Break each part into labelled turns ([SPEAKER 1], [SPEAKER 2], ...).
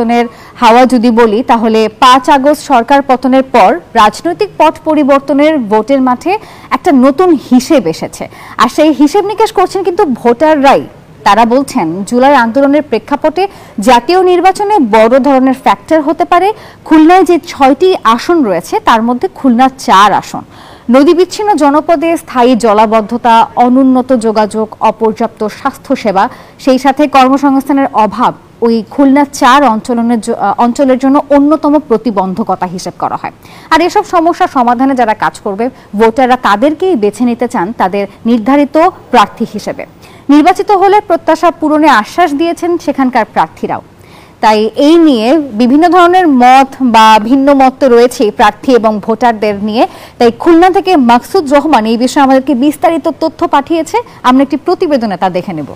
[SPEAKER 1] পরিবর্তনের হাওয়া যদি বলি, তাহলে 5 আগস্ট সরকার পতনের পর রাজনৈতিক পট পরিবর্তনের ভোটের মাঠে একটা নতুন হিসেব এসেছে। আর সেই হিসেব নিকেশ করছেন কিন্তু ভোটাররাই। তারা বলছেন জুলাই আন্দোলনের প্রেক্ষাপটে জাতীয় নির্বাচনে বড় ধরনের ফ্যাক্টর হতে পারে খুলনায় যে 6টি আসন রয়েছে তার মধ্যে খুলনা 4 আসন। নদী বিচ্ছিন্ন জনপদে স্থায়ী জলাবদ্ধতা, অনুন্নত যোগাযোগ, অপর্যাপ্ত স্বাস্থ্যসেবা, সেই সাথে কর্মসংস্থানের অভাব ওই খুলনা 4 অঞ্চলের জন্য অন্যতম প্রতিবন্ধকতা হিসেব করা হয়। আর এসব সমস্যা সমাধানে যারা কাজ করবে, ভোটাররা তাদেরকেই বেছে নিতে চান তাদের নির্ধারিত প্রার্থী হিসেবে। নির্বাচিত হলে প্রত্যাশা পূরণে আশ্বাস দিয়েছেন সেখানকার প্রার্থীরাও। তাই এই নিয়ে বিভিন্ন ধরনের মত বা ভিন্ন মত তো রয়েছে প্রার্থী এবং ভোটারদের নিয়ে। তাই খুলনা থেকে মাকসুদ রহমান এই বিষয়ে আমাদেরকে বিস্তারিত তথ্য পাঠিয়েছে। আমরা একটি প্রতিবেদনে তা দেখে নেব।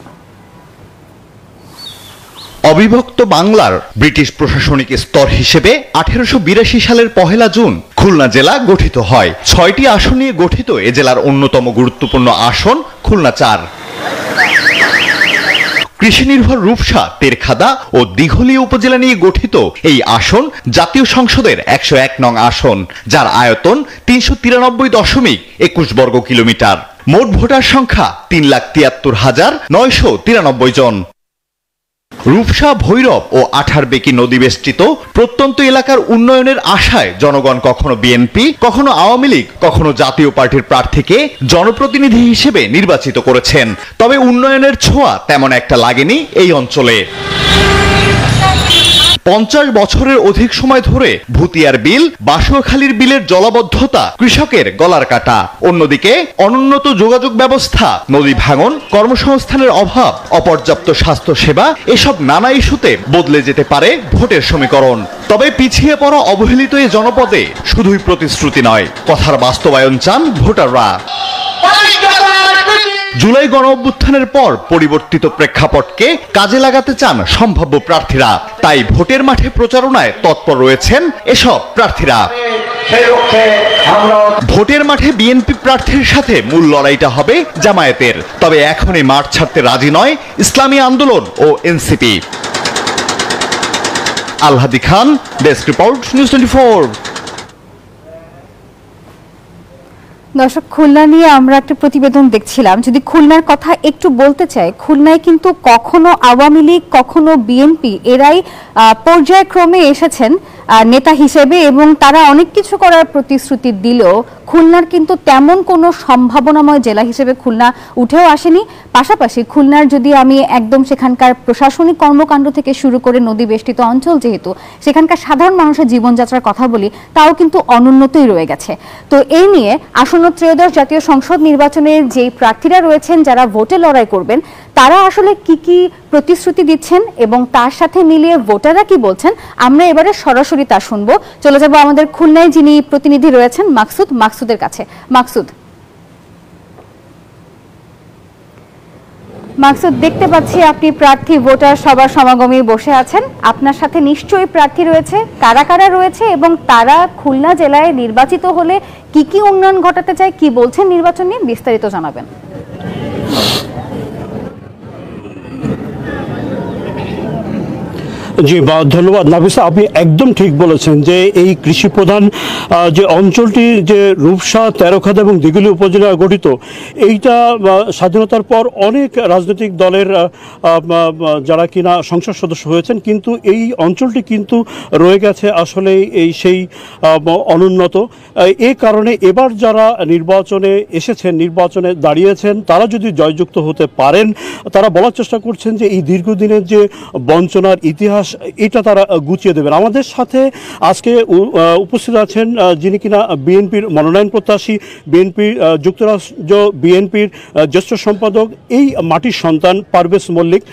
[SPEAKER 2] অবিভক্ত বাংলার ব্রিটিশ প্রশাসনিক স্তর হিসেবে 1882 সালের 1 জুন খুলনা জেলা গঠিত হয়। 6টি আসন নিয়ে গঠিত এ জেলার অন্যতম গুরুত্বপূর্ণ আসন খুলনা 4। কৃষি নির্ভর রূপসা, তেরখাদা ও দিঘলিয়া উপজেলা নিয়ে গঠিত এই আসন জাতীয় সংসদের 101 নং আসন, যার আয়তন 393.21 বর্গ কিলোমিটার। মোট ভোটার সংখ্যা 3,73,993 জন। রূপসা, ভৈরব ও আঠারবেকি নদী বেষ্টিত প্রত্যন্ত এলাকার উন্নয়নের আশায় জনগণ কখনো বিএনপি, কখনো আওয়ামী লীগ, কখনো জাতীয় পার্টির প্রার্থীকে জনপ্রতিনিধি হিসেবে নির্বাচিত করেছেন। তবে উন্নয়নের ছোঁয়া তেমন একটা লাগেনি এই অঞ্চলে। 50 বছরের অধিক সময় ধরে ভুতিয়ার বিল, বাসুয়াখালীর বিলের জলাবদ্ধতা কৃষকের গলার কাটা। অন্যদিকে অনুন্নত যোগাযোগ ব্যবস্থা, নদী ভাঙন, কর্মসংস্থানের অভাব, অপর্যাপ্ত স্বাস্থ্য সেবা, এসব নানা ইস্যুতে বদলে যেতে পারে ভোটের সমীকরণ। তবে পিছিয়ে পড়া অবহেলিত এই জনপদে শুধুই প্রতিশ্রুতি নয়, কথার বাস্তবায়ন চান ভোটাররা। জুলাই গণ অভ্যুত্থানের পর পরিবর্তিত প্রেক্ষাপটকে কাজে লাগাতে চান সম্ভাব্য প্রার্থীরা। তাই ভোটের মাঠে প্রচারণায় তৎপর রয়েছেন এসব প্রার্থীরা। ভোটের মাঠে বিএনপি প্রার্থীর সাথে মূল লড়াইটা হবে জামায়াতের। তবে এখনই মাঠ ছাড়তে রাজি নয় ইসলামী আন্দোলন ও এনসিপি। আলহাদি খান, ডেস্ক রিপোর্ট, নিউজ 24।
[SPEAKER 1] দর্শক, খুলনা নিয়ে আমরা একটা প্রতিবেদন দেখছিলাম। যদি খুলনার কথা একটু বলতে চাই, খুলনায় কিন্তু কখনো আওয়ামী লীগ, কখনো বিএনপি এরাই পর্যায়ক্রমে এসেছেন নেতা হিসেবে এবং তারা অনেক কিছু করার প্রতিশ্রুতি দিলেও খুলনার কিন্তু তেমন কোনো সম্ভাবনাময় জেলা হিসেবে খুলনা উঠেও আসেনি। পাশাপাশি খুলনার যদি আমি একদম সেখানকার প্রশাসনিক কর্মকাণ্ড থেকে শুরু করে নদী বেষ্টিত অঞ্চল, যেহেতু সেখানকার সাধারণ মানুষের জীবনযাত্রার কথা বলি, তাও কিন্তু অনুন্নতই রয়ে গেছে। তো এই নিয়ে আসন্ন ত্রয়োদশ জাতীয় সংসদ নির্বাচনের যেই প্রার্থীরা রয়েছেন যারা ভোটে লড়াই করবেন, তারা আসলে কি কি প্রতিশ্রুতি দিচ্ছেন এবং তার সাথে মিলিয়ে ভোটাররা কি বলছেন, আমরা এবারে সরাসরি তা শুনবো। চলে যাব আমাদের খুলনায় যিনি প্রতিনিধি রয়েছেন মাকসুদের কাছে। মাকসুদ, দেখতে পাচ্ছি আপনি প্রার্থী, ভোটার সবার সমাগমে বসে আছেন। আপনার সাথে নিশ্চয়ই প্রার্থী রয়েছে। কারা কারা রয়েছে এবং তারা খুলনা জেলায় নির্বাচিত হলে কি কি উন্নয়ন ঘটাতে চায়, কি বলছেন নির্বাচন নিয়ে, বিস্তারিত জানাবেন।
[SPEAKER 3] জি, ধন্যবাদ নাফিসা। আপনি একদম ঠিক বলেছেন যে এই কৃষি প্রধান যে অঞ্চলটি, যে রূপসা, তেরখাদা এবং দিঘলি উপজেলা গঠিত, এইটা স্বাধীনতার পর অনেক রাজনৈতিক দলের যারা কিনা সংসদ সদস্য হয়েছেন, কিন্তু এই অঞ্চলটি কিন্তু রয়ে গেছে আসলে সেই অনুন্নত। এই কারণে এবার যারা নির্বাচনে এসেছেন, নির্বাচনে দাঁড়িয়েছেন, তারা যদি জয়যুক্ত হতে পারেন, তারা বলার চেষ্টা করছেন যে এই দীর্ঘদিনের যে বঞ্চনার ইতিহাস, এটা তারা গুছিয়ে দেবেন। আমাদের সাথে আজকে উপস্থিত আছেন যিনি কিনা বিএনপির মনোনয়ন প্রত্যাশী, বিএনপির যুক্তরাজ্য বিএনপির জ্যেষ্ঠ সম্পাদক, এই মাটির সন্তান পারভেজ মল্লিক।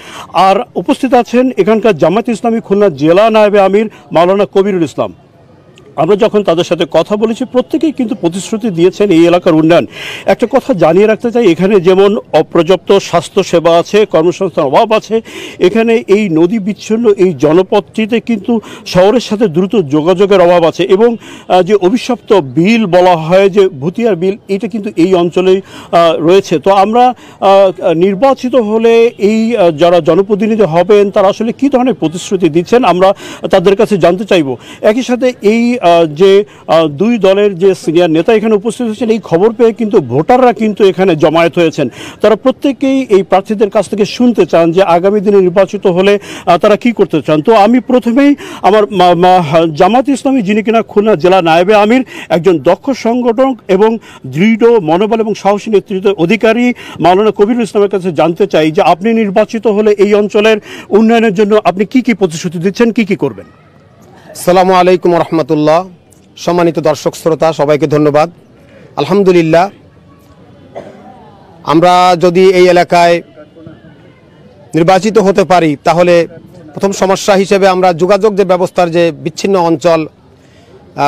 [SPEAKER 3] আর উপস্থিত আছেন এখানকার জামায়াতে ইসলামী খুলনা জেলা নায়েবে আমির মাওলানা কবিরুল ইসলাম। আমরা যখন তাদের সাথে কথা বলেছি প্রত্যেকেই কিন্তু প্রতিশ্রুতি দিয়েছেন এই এলাকার উন্নয়ন। একটা কথা জানিয়ে রাখতে চাই, এখানে যেমন অপর্যাপ্ত স্বাস্থ্য সেবা আছে, কর্মসংস্থান অভাব আছে, এখানে এই নদী বিচ্ছিন্ন এই জনপদটিতে কিন্তু শহরের সাথে দ্রুত যোগাযোগের অভাব আছে এবং যে অভিশপ্ত বিল বলা হয় যে ভুতিয়ার বিল, এটা কিন্তু এই অঞ্চলেই রয়েছে। তো আমরা নির্বাচিত হলে এই যারা জনপ্রতিনিধি হবেন তারা আসলে কী ধরনের প্রতিশ্রুতি দিচ্ছেন আমরা তাদের কাছে জানতে চাইব। একই সাথে এই যে দুই দলের যে সিনিয়র নেতা এখানে উপস্থিত হয়েছেন, এই খবর পেয়ে কিন্তু ভোটাররা কিন্তু এখানে জমায়েত হয়েছেন। তারা প্রত্যেকেই এই প্রার্থীদের কাছ থেকে শুনতে চান যে আগামী দিনে নির্বাচিত হলে তারা কি করতে চান। তো আমি প্রথমেই আমার জামাত ইসলামী, যিনি কিনা খুলনা জেলা নায়েবে আমির, একজন দক্ষ সংগঠক এবং দৃঢ় মনোবল এবং সাহসী নেতৃত্বের অধিকারী মাওলানা কবিরুল ইসলামের কাছে জানতে চাই যে আপনি নির্বাচিত হলে এই অঞ্চলের উন্নয়নের জন্য আপনি কি কি প্রতিশ্রুতি দিচ্ছেন, কি কি করবেন।
[SPEAKER 4] আসসালামু আলাইকুম রহমতুল্লাহ। সম্মানিত দর্শক শ্রোতা সবাইকে ধন্যবাদ। আলহামদুলিল্লাহ, আমরা যদি এই এলাকায় নির্বাচিত হতে পারি তাহলে প্রথম সমস্যা হিসেবে আমরা যোগাযোগ যে ব্যবস্থার যে বিচ্ছিন্ন অঞ্চল,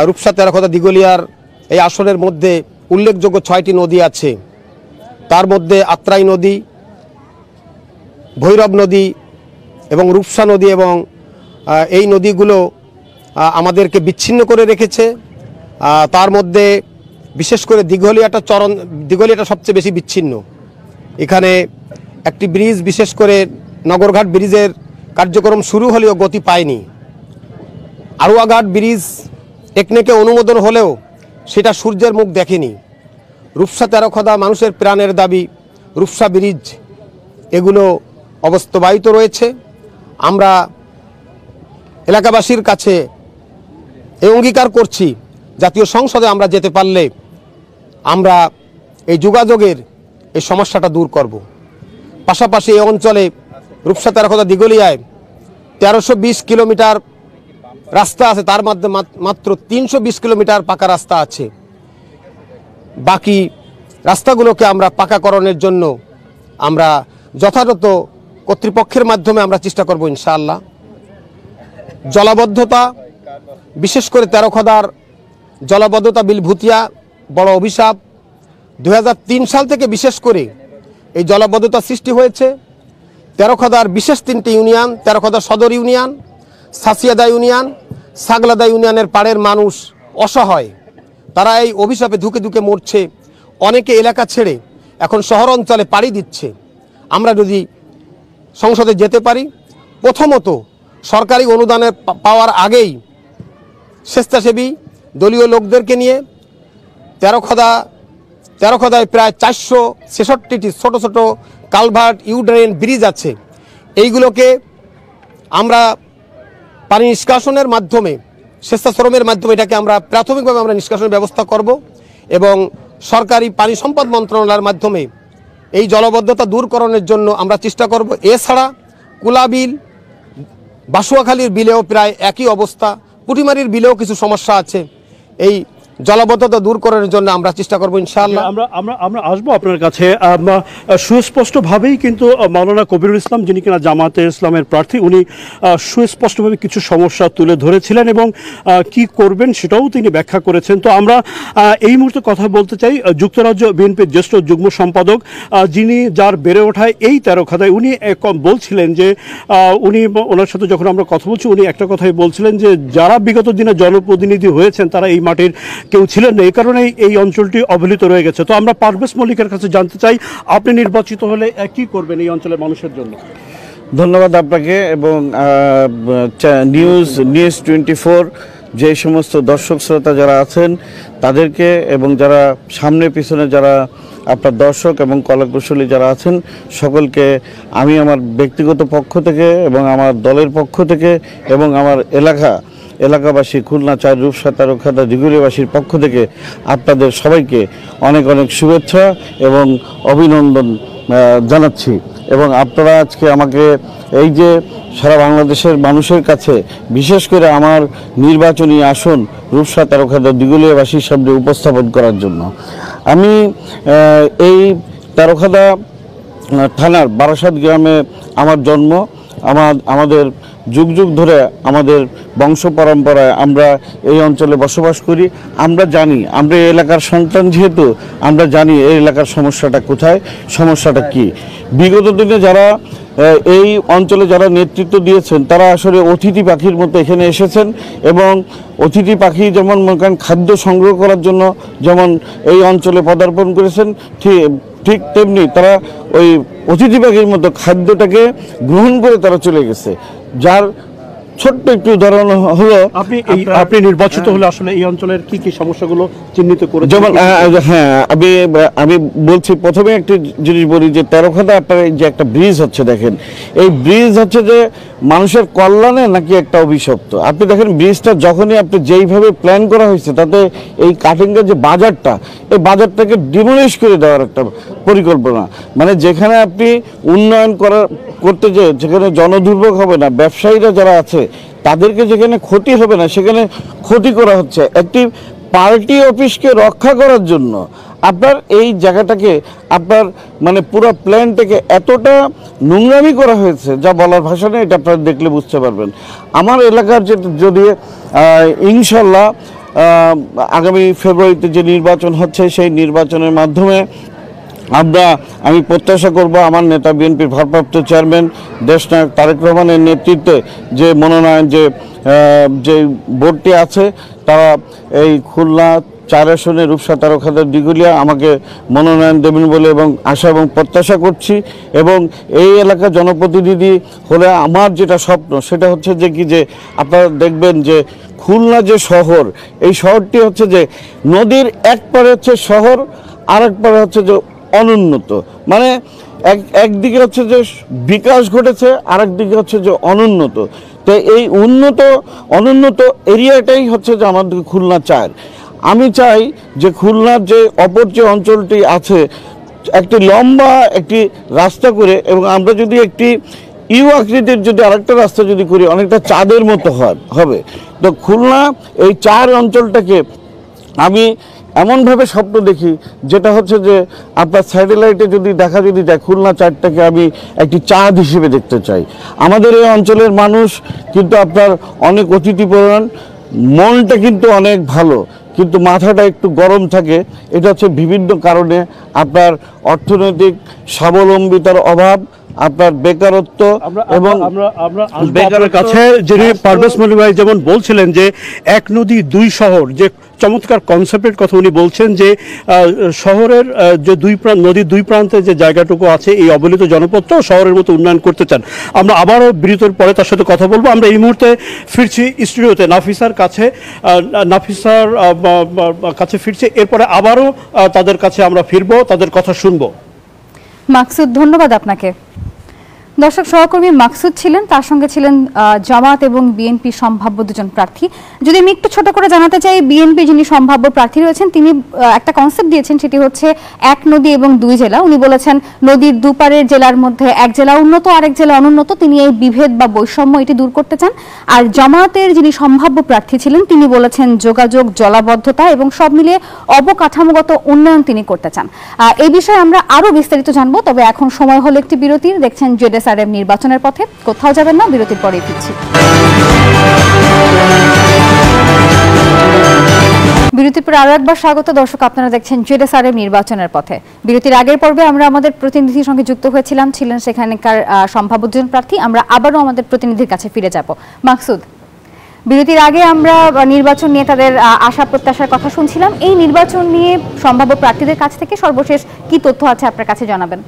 [SPEAKER 4] রূপসা, তেরোখদা, দিঘলিয়ার এই আসনের মধ্যে উল্লেখযোগ্য 6টি নদী আছে। তার মধ্যে আত্রাই নদী, ভৈরব নদী এবং রূপসা নদী এবং এই নদীগুলো আমাদেরকে বিচ্ছিন্ন করে রেখেছে। তার মধ্যে বিশেষ করে দিঘলিয়াটা সবচেয়ে বেশি বিচ্ছিন্ন। এখানে একটি ব্রিজ, বিশেষ করে নগরঘাট ব্রিজের কার্যক্রম শুরু হলেও গতি পায়নি। আরুয়াঘাট ব্রিজ টেকনিকে অনুমোদন হলেও সেটা সূর্যের মুখ দেখেনি। রূপসা, তেরোখদা মানুষের প্রাণের দাবি, রূপসা ব্রিজ এগুলো অবাস্তবায়িত রয়েছে। আমরা এলাকাবাসীর কাছে এই অঙ্গীকার করছি, জাতীয় সংসদে আমরা যেতে পারলে আমরা এই যোগাযোগের এই সমস্যাটা দূর করব। পাশাপাশি এই অঞ্চলে রূপসা, তেরোখদা, দিঘলিয়ায় 1320 কিলোমিটার রাস্তা আছে, তার মধ্যে মাত্র 320 কিলোমিটার পাকা রাস্তা আছে। বাকি রাস্তাগুলোকে আমরা পাকাকরণের জন্য আমরা যথাযথ কর্তৃপক্ষের মাধ্যমে আমরা চেষ্টা করব ইনশাআল্লাহ। জলাবদ্ধতা, বিশেষ করে তেরোখদার জলাবদ্ধতা বিল ভুতিয়া বড় অভিশাপ। 2003 সাল থেকে বিশেষ করে এই জলাবদ্ধতা সৃষ্টি হয়েছে। তেরোখদার বিশেষ 3টি ইউনিয়ন, তেরোখদা সদর ইউনিয়ন, সাসিয়াদা ইউনিয়ন, সাগলাদা ইউনিয়নের পাড়ের মানুষ অসহায়, তারা এই অভিশাপে ধুকে ধুকে মরছে। অনেকে এলাকা ছেড়ে এখন শহর অঞ্চলে পাড়ি দিচ্ছে। আমরা যদি সংসদে যেতে পারি, প্রথমত সরকারি অনুদানের পাওয়ার আগেই স্বেচ্ছাসেবী দলীয় লোকদেরকে নিয়ে তেরোখদায় প্রায় 466টি ছোট ছোট কালভার্ট, ইউড্রেন, ব্রিজ আছে। এইগুলোকে আমরা পানি নিষ্কাশনের মাধ্যমে, স্বেচ্ছাশ্রমের মাধ্যমে এটাকে আমরা প্রাথমিকভাবে আমরা নিষ্কাশনের ব্যবস্থা করব এবং সরকারি পানি সম্পদ মন্ত্রণালয়ের মাধ্যমে এই জলবদ্ধতা দূরকরণের জন্য আমরা চেষ্টা করব। এছাড়া কুলাবিল, বাসুয়াখালীর বিলেও প্রায় একই অবস্থা, পুটিমারির বিলেও কিছু সমস্যা আছে। এই জলাবদ্ধতা দূর করার জন্য আমরা চেষ্টা করব ইনশাআল্লাহ।
[SPEAKER 3] আমরা আসবো আপনার কাছে। সুস্পষ্টভাবেই কিন্তু মাওলানা কবিরুল ইসলাম, যিনি কিনা জামাতে ইসলামের প্রার্থী, উনি সুস্পষ্টভাবে কিছু সমস্যা তুলে ধরেছিলেন এবং কি করবেন সেটাও তিনি ব্যাখ্যা করেছেন। তো আমরা এই মুহূর্তে কথা বলতে চাই যুক্তরাজ্য বিএনপির জ্যেষ্ঠ যুগ্ম সম্পাদক, যিনি যার বেড়ে ওঠায় এই তেরোখদায়, উনি বলছিলেন যে ওনার সাথে যখন আমরা কথা বলছি উনি একটা কথাই বলছিলেন যে যারা বিগত দিনে জনপ্রতিনিধি হয়েছেন তারা এই মাটির কেউ ছিলেন না, এই কারণেই এই অঞ্চলটি অবহেলিত রয়ে গেছে। তো আমরা পারভেজ মল্লিকের কাছে জানতে চাই, আপনি নির্বাচিত হলে কি করবেন এই অঞ্চলের মানুষের জন্য।
[SPEAKER 5] ধন্যবাদ আপনাকে এবং নিউজ 24 যে সমস্ত দর্শক শ্রোতা যারা আছেন তাদেরকে এবং যারা সামনে পিছনে যারা আপনার দর্শক এবং কলাকুশলী যারা আছেন সকলকে আমি আমার ব্যক্তিগত পক্ষ থেকে এবং আমার দলের পক্ষ থেকে এবং আমার এলাকাবাসী, খুলনা 4 রূপসা, তেরোখদা, দিঘলিয়াবাসীর পক্ষ থেকে আপনাদের সবাইকে অনেক অনেক শুভেচ্ছা এবং অভিনন্দন জানাচ্ছি। এবং আপনারা আজকে আমাকে এই যে সারা বাংলাদেশের মানুষের কাছে, বিশেষ করে আমার নির্বাচনী আসন রূপসা, তেরোখদা, দিঘলিয়াবাসীর সামনে উপস্থাপন করার জন্য, আমি এই তেরোখদা থানার বারাসাত গ্রামে আমার জন্ম। আমাদের যুগ যুগ ধরে আমাদের বংশ পরম্পরায় আমরা এই অঞ্চলে বসবাস করি। আমরা জানি, আমরা এই এলাকার সন্তান যেহেতু আমরা জানি এই এলাকার সমস্যাটা কোথায়, সমস্যাটা কি। বিগত দিনে যারা এই অঞ্চলে যারা নেতৃত্ব দিয়েছেন তারা আসলে অতিথি পাখির মতো এখানে এসেছেন এবং অতিথি পাখি যেমন মনে করেন খাদ্য সংগ্রহ করার জন্য যেমন এই অঞ্চলে পদার্পণ করেছেন, ঠিক তেমনি তারা ওই অতিথি পাখির মতো খাদ্যটাকে গ্রহণ করে তারা চলে গেছে। যার ছোট্ট একটু উদাহরণ হলো
[SPEAKER 3] আপনি নির্বাচিত হলে আসলে এই অঞ্চলের কি কি সমস্যাগুলো চিহ্নিত করে,
[SPEAKER 5] যেমন হ্যাঁ আমি বলছি প্রথমে একটি জিনিস বলি যে তেরোখাদা আপনার যে একটা ব্রিজ হচ্ছে, দেখেন এই ব্রিজ হচ্ছে যে মানুষের কল্যাণে নাকি একটা অভিশপ্ত। আপনি দেখেন ব্রিজটা যখনই আপনি যেইভাবে প্ল্যান করা হয়েছে তাতে এই কাটিংয়ের যে বাজারটা, এই বাজারটাকে ডিমোলিশ করে দেওয়ার একটা পরিকল্পনা, মানে যেখানে আপনি উন্নয়ন করতে যেখানে জনদুর্ভোগ হবে না, ব্যবসায়ীরা যারা আছে তাদেরকে যেখানে ক্ষতি হবে না সেখানে ক্ষতি করা হচ্ছে। একটি পার্টি অফিসকে রক্ষা করার জন্য আপনার এই জায়গাটাকে আপনার মানে পুরো প্ল্যানটাকে এতটা নোংরামি করা হয়েছে যা বলার ভাষা নেই, এটা আপনারা দেখলে বুঝতে পারবেন। আমার এলাকার যদি ইনশাল্লাহ আগামী ফেব্রুয়ারিতে যে নির্বাচন হচ্ছে সেই নির্বাচনের মাধ্যমে আমি প্রত্যাশা করব আমার নেতা বিএনপির ভারপ্রাপ্ত চেয়ারম্যান দেশনায়ক তারেক রহমানের নেতৃত্বে যে মনোনয়ন যে বোর্ডটি আছে তারা এই খুলনা 4 আসনে রূপসা, তেরোখাদা, দিঘুলিয়া আমাকে মনোনয়ন দেবেন বলে এবং আশা এবং প্রত্যাশা করছি। এবং এই এলাকার জনপ্রতিনিধি হলে আমার যেটা স্বপ্ন সেটা হচ্ছে যে আপনারা দেখবেন যে খুলনা যে শহর, এই শহরটি হচ্ছে যে নদীর এক পারে হচ্ছে শহর, আর এক পারে হচ্ছে যে অনুন্নত, মানে একদিকে হচ্ছে যে বিকাশ ঘটেছে, আরেক দিকে হচ্ছে যে অনুন্নত। তো এই অনুন্নত এরিয়াটাই হচ্ছে যে আমাদের খুলনা চায়। আমি চাই যে খুলনার যে অপর যে অঞ্চলটি আছে একটি লম্বা একটি রাস্তা করে, এবং আমরা যদি একটি ইউ আকৃতির যদি আরেকটা রাস্তা যদি করি অনেকটা চাঁদের মতো হবে। তো খুলনা এই 4 অঞ্চলটাকে আমি এমনভাবে স্বপ্ন দেখি যেটা হচ্ছে যে আপনার স্যাটেলাইটে যদি যায় খুলনা 4টাকে আমি একটি চাঁদ হিসেবে দেখতে চাই। আমাদের এই অঞ্চলের মানুষ কিন্তু আপনার অনেক অতিথিপরায়ণ, মনটা কিন্তু অনেক ভালো, কিন্তু মাথাটা একটু গরম থাকে। এটা হচ্ছে বিভিন্ন কারণে আপনার অর্থনৈতিক স্বাবলম্বিতার অভাব, আপনার বেকারত্ব এবং
[SPEAKER 3] বেকারের কাছে যিনি পারভেজ মনি ভাই যেমন বলছিলেন যে এক নদী দুই শহর, যে চমৎকার কনসেপ্টের কথা উনি বলছেন যে শহরের যে নদীর দুই প্রান্তে যে জায়গাটুকু আছে এই অবহেলিত জনপদটাও শহরের মতো উন্নয়ন করতে চান। আমরা আবারও বিরতির পরে তার সাথে কথা বলবো। আমরা এই মুহূর্তে ফিরছি স্টুডিওতে নাফিসার কাছে ফিরছি, এরপরে আবারও তাদের কাছে আমরা ফিরবো, তাদের কথা শুনবো।
[SPEAKER 1] মাকসুদ, ধন্যবাদ আপনাকে। দর্শক, সহকর্মী মাকসুদ ছিলেন, তার সঙ্গে ছিলেন জামাত এবং বিএনপি সম্ভাব্য দুজন প্রার্থী। যদি আমি একটু ছোট করে জানাতে চাই, বিএনপি যিনি সম্ভাব্য প্রার্থী রয়েছেন তিনি একটা কনসেপ্ট দিয়েছেন, সেটি হচ্ছে এক নদী এবং দুই জেলা। উনি বলেছেন নদীর দুপারের জেলার মধ্যে এক জেলা উন্নত, আরেক জেলা অনুন্নত। তিনি এই বিভেদ বা বৈষম্য এটি দূর করতে চান। আর জামাতের যিনি সম্ভাব্য প্রার্থী ছিলেন তিনি বলেছেন যোগাযোগ, জলাবদ্ধতা এবং সব মিলিয়ে অবকাঠামোগত উন্নয়ন তিনি করতে চান। এই বিষয়ে আমরা আরো বিস্তারিত জানবো, তবে এখন সময় হলো একটি বিরতির। দেখছেন জেডএসআরএম নির্বাচনের পথে, কোথাও যাবেন না, বিরতির পরেই ফিরছি। বিরতির পর আরো একবার স্বাগত দর্শক, আপনারা দেখছেন জেডএসআরএম নির্বাচনের পথে। বিরতির আগের পর্বে আমরা আমাদের প্রতিনিধির সঙ্গে যুক্ত হয়েছিলাম, ছিলেন সেখানকার সম্ভাব্য দুজন প্রার্থী। আমরা আবারও আমাদের প্রতিনিধির কাছে ফিরে যাব। মাকসুদ, বিরতির আগে আমরা নির্বাচন নিয়ে তাদের আশা প্রত্যাশার কথা শুনছিলাম। এই নির্বাচন নিয়ে সম্ভাব্য প্রার্থীদের কাছ থেকে সর্বশেষ কি তথ্য আছে আপনার কাছে জানাবেন।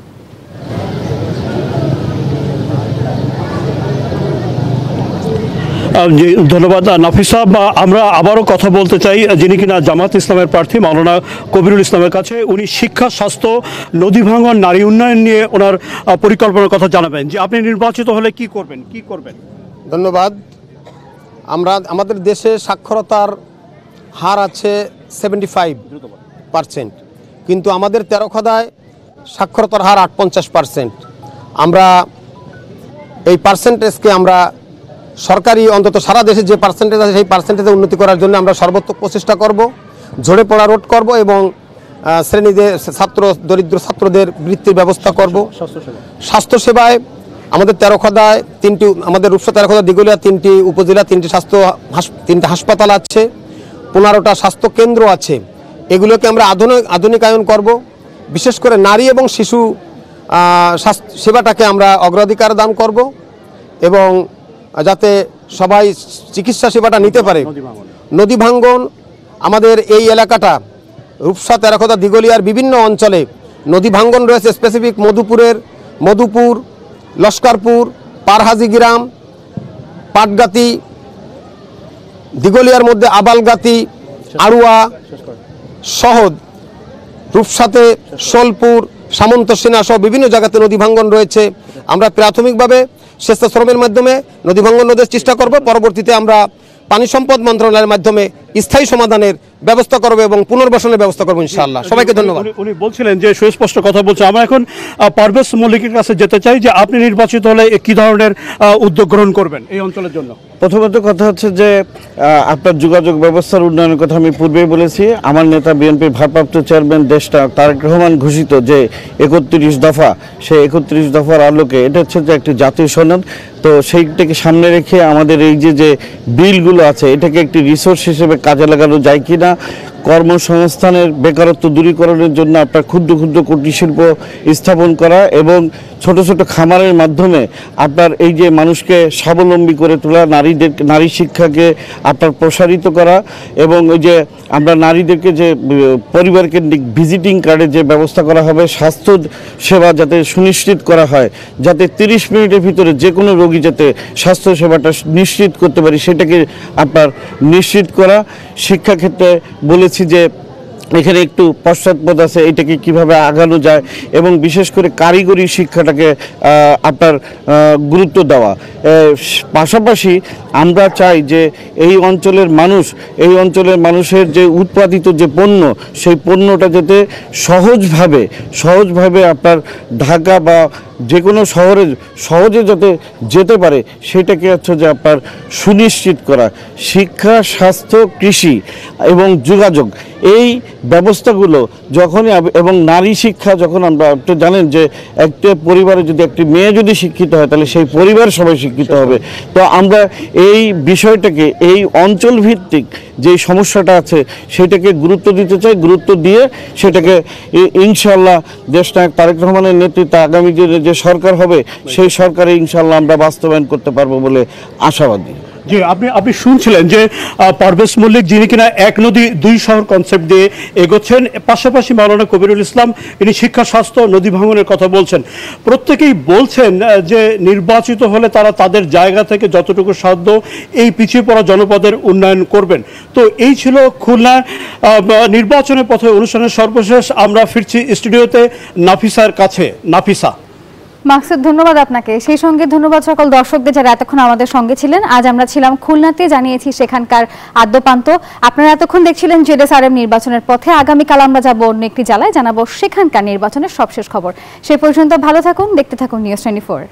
[SPEAKER 3] ধন্যবাদ নাফিসা। আমরা আবারও কথা বলতে চাই যিনি কিনা জামাত ইসলামের প্রার্থী মাওলানা কবিরুল ইসলামের কাছে। উনি শিক্ষা, স্বাস্থ্য, নদী ভাঙন, নারী উন্নয়ন নিয়ে ওনার পরিকল্পনার কথা জানাবেন যে আপনি নির্বাচিত হলে কি করবেন।
[SPEAKER 4] ধন্যবাদ। আমাদের দেশে সাক্ষরতার হার আছে 75%, কিন্তু আমাদের তেরোখাদায় সাক্ষরতার হার 58%। আমরা এই পার্সেন্টেজকে আমরা সরকারি অন্তত সারা দেশে যে পার্সেন্টেজ আছে সেই পার্সেন্টেজে উন্নতি করার জন্য আমরা সর্বোত্তম প্রচেষ্টা করব, ঝরে পড়া রোধ করব এবং দরিদ্র ছাত্রদের বৃত্তির ব্যবস্থা করব। স্বাস্থ্যসেবায় আমাদের তেরোখাদায় আমাদের রূপসা তেরোখাদা দিঘলিয়া 3টি উপজেলা 3টি হাসপাতাল আছে, 15টা স্বাস্থ্য কেন্দ্র আছে। এগুলোকে আমরা আধুনিকায়ন করব। বিশেষ করে নারী এবং শিশু সেবাটাকে আমরা অগ্রাধিকার দান করব এবং যাতে সবাই চিকিৎসা সেবাটা নিতে পারে। নদী ভাঙ্গন আমাদের এই এলাকাটা রূপসা তেরোখাদা দিঘলিয়ার বিভিন্ন অঞ্চলে নদী ভাঙ্গন রয়েছে। স্পেসিফিক মধুপুর, লস্করপুর, পারহাজি গ্রাম, পাটগাতি, দিঘলিয়ার মধ্যে আবালগাতি, আড়ুয়া, সহদ, রূপসাতে, সোলপুর, সামন্তসেনা সহ বিভিন্ন জায়গাতে নদী ভাঙ্গন রয়েছে। আমরা প্রাথমিকভাবে স্বেচ্ছাশ্রমের মাধ্যমে নদী ভাঙ্গন রোধের চেষ্টা করব। পরবর্তীতে আমরা পানি সম্পদ মন্ত্রণালয়ের মাধ্যমে স্থায়ী সমাধানের ব্যবস্থা করব এবং পুনর্বাসনের ব্যবস্থা করব ইনশাআল্লাহ। সবাইকে ধন্যবাদ।
[SPEAKER 3] উনি বলছিলেন যে সুস্পষ্ট কথা বলছে। আমরা এখন পারভেজ মল্লিকের কাছে যেতে চাই যে আপনি নির্বাচিত হলে কি ধরনের উদ্যোগ গ্রহণ করবেন এই অঞ্চলের জন্য?
[SPEAKER 5] প্রথমত কথা হচ্ছে যে আপনার যোগাযোগ ব্যবস্থার উন্নয়নের কথা আমি পূর্বেই বলেছি। আমার নেতা বিএনপির ভারপ্রাপ্ত চেয়ারম্যান দেশটা তারেক রহমান ঘোষিত যে 31 দফা, সেই 31 দফার আলোকে এটা হচ্ছে যে একটি জাতীয় সনদ। তো সেইটাকে সামনে রেখে আমাদের এই যে বিলগুলো আছে এটাকে একটি রিসোর্স হিসেবে কাজে লাগানো যায় কিনা, কর্মসংস্থানের বেকারত্ব দূরীকরণের জন্য আপনার ক্ষুদ্র ক্ষুদ্র কুটির শিল্প স্থাপন করা এবং ছোট ছোট খামারের মাধ্যমে আপনার এই যে মানুষকে স্বাবলম্বী করে তোলা, নারী শিক্ষাকে আপনার প্রসারিত করা এবং ওই যে আমরা নারীদেরকে যে পরিবার কেন্দ্রিক ভিজিটিং কার্ডের যে ব্যবস্থা করা হবে, স্বাস্থ্য সেবা যাতে সুনিশ্চিত করা হয়, যাতে 30 মিনিটের ভিতরে যে কোনো রোগী যাতে স্বাস্থ্য সেবাটা নিশ্চিত করতে পারি সেটাকে আপনার নিশ্চিত করা। শিক্ষাক্ষেত্রে বলেছি যে এখানে একটু পশ্চাৎপদ আছে, এটাকে কিভাবে আগানো যায় এবং বিশেষ করে কারিগরি শিক্ষাটাকে আপনার গুরুত্ব দেওয়া। পাশাপাশি আমরা চাই যে এই অঞ্চলের মানুষের যে উৎপাদিত যে পণ্য, সেই পণ্যটা যাতে সহজভাবে আপনার ঢাকা বা যে কোনো শহরে সহজে যাতে যেতে পারে সেটাকে হচ্ছে যে আপনার সুনিশ্চিত করা। শিক্ষা, স্বাস্থ্য, কৃষি এবং যোগাযোগ এই ব্যবস্থাগুলো যখনই এবং নারী শিক্ষা যখন আমরা আপনি জানেন যে একটা পরিবারে যদি একটি মেয়ে যদি শিক্ষিত হয় তাহলে সেই পরিবার সবাই শিক্ষিত হবে। তো আমরা এই বিষয়টাকে এই অঞ্চল ভিত্তিক যে সমস্যাটা আছে সেটাকে গুরুত্ব দিতে চাই। গুরুত্ব দিয়ে সেটাকে ইনশাআল্লাহ দেশনায়ক তারেক রহমানের নেতৃত্বে আগামী দিনে যে সরকার হবে সেই সরকারে ইনশাআল্লাহ আমরা বাস্তবায়ন করতে পারবো বলে আশাবাদী।
[SPEAKER 3] জি, আপনি শুনছিলেন যে পারভেজ মল্লিক যিনি কিনা এক নদী দুই শহর কনসেপ্ট দিয়ে এগোচ্ছেন, পাশাপাশি মাওলানা কবিরুল ইসলাম ইনি শিক্ষা, স্বাস্থ্য, নদী ভাঙনের কথা বলছেন। প্রত্যেকেই বলছেন যে নির্বাচিত হলে তারা তাদের জায়গা থেকে যতটুকু সাধ্য এই পিছিয়ে পড়া জনপদের উন্নয়ন করবেন। তো এই ছিল খুলনা নির্বাচনের পথে অনুষ্ঠানের সর্বশেষ। আমরা ফিরছি স্টুডিওতে নাফিসার কাছে। নাফিসা।
[SPEAKER 1] মাকসুদ, ধন্যবাদ আপনাকে। সেই সঙ্গে ধন্যবাদ সকল দর্শকদের যারা এতক্ষণ আমাদের সঙ্গে ছিলেন। আজ আমরা ছিলাম খুলনাতে, জানিয়েছি সেখানকার আদ্যপান্ত। আপনারা এতক্ষণ দেখছিলেন জেডএসআরএম নির্বাচনের পথে। আগামীকাল আমরা যাব অন্য একটি জেলায়, জানাবো সেখানকার নির্বাচনের সবশেষ খবর। সে পর্যন্ত ভালো থাকুন, দেখতে থাকুন নিউজ 24।